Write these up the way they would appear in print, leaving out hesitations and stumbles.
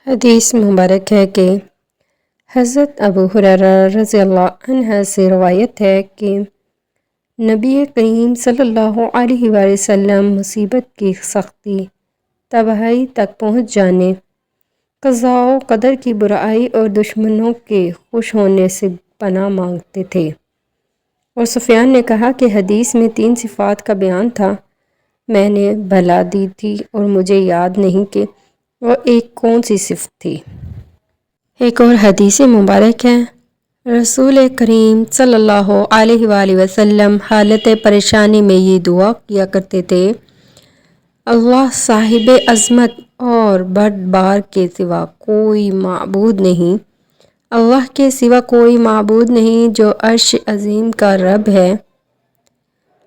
حدیث مبارک ہے کہ حضرت ابو ہریرہ رضی اللہ عنہ سے روایت ہے کہ نبی کریم صلی اللہ علیہ وآلہ وسلم مصیبت کی سختی تباہی تک پہنچ جانے، قضاء و قدر کی برائی اور دشمنوں کے خوش ہونے سے پناہ مانگتے تھے۔ اور سفیان نے کہا کہ حدیث میں 3 صفات کا بیان تھا، میں نے بھلا دی تھی اور مجھے یاد نہیں کہ وہ ایک کون سی صفت تھی۔ ایک اور حدیث مبارک ہے، رسول کریم صلی اللہ علیہ وآلہ وسلم حالت پریشانی میں یہ دعا کیا کرتے تھے، اللہ صاحب عظمت اور بردبار کے سوا کوئی معبود نہیں، اللہ کے سوا کوئی معبود نہیں جو عرش عظیم کا رب ہے،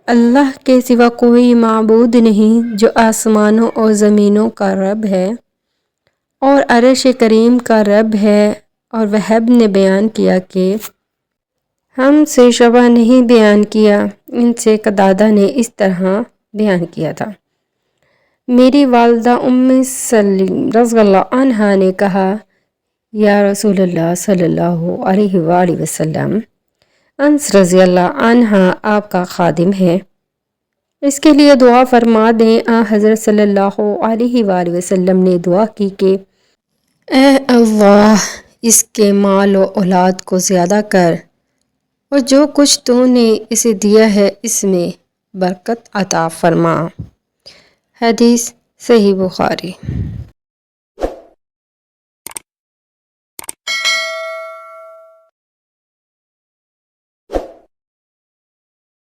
اللہ کے سوا کوئی معبود نہیں جو آسمانوں اور زمینوں کا رب ہے اور عرش کریم کا رب ہے۔ اور وہب نے بیان کیا کہ ہم سے شعبہ نہیں بیان کیا، ان سے قتادہ نے اس طرح بیان کیا تھا، میری والدہ ام سلیم رضی اللہ عنہا نے کہا، یا رسول اللہ صلی اللہ علیہ وآلہ وسلم، انس رضی اللہ عنہ آپ کا خادم ہے، اس کے لیے دعا فرما دیں۔ حضرت صلی اللہ علیہ وآلہ وسلم نے دعا کی کہ اے اللہ، اس کے مال و اولاد کو زیادہ کر اور جو کچھ تو نے اسے دیا ہے اس میں برکت عطا فرما۔ حدیث صحیح بخاری۔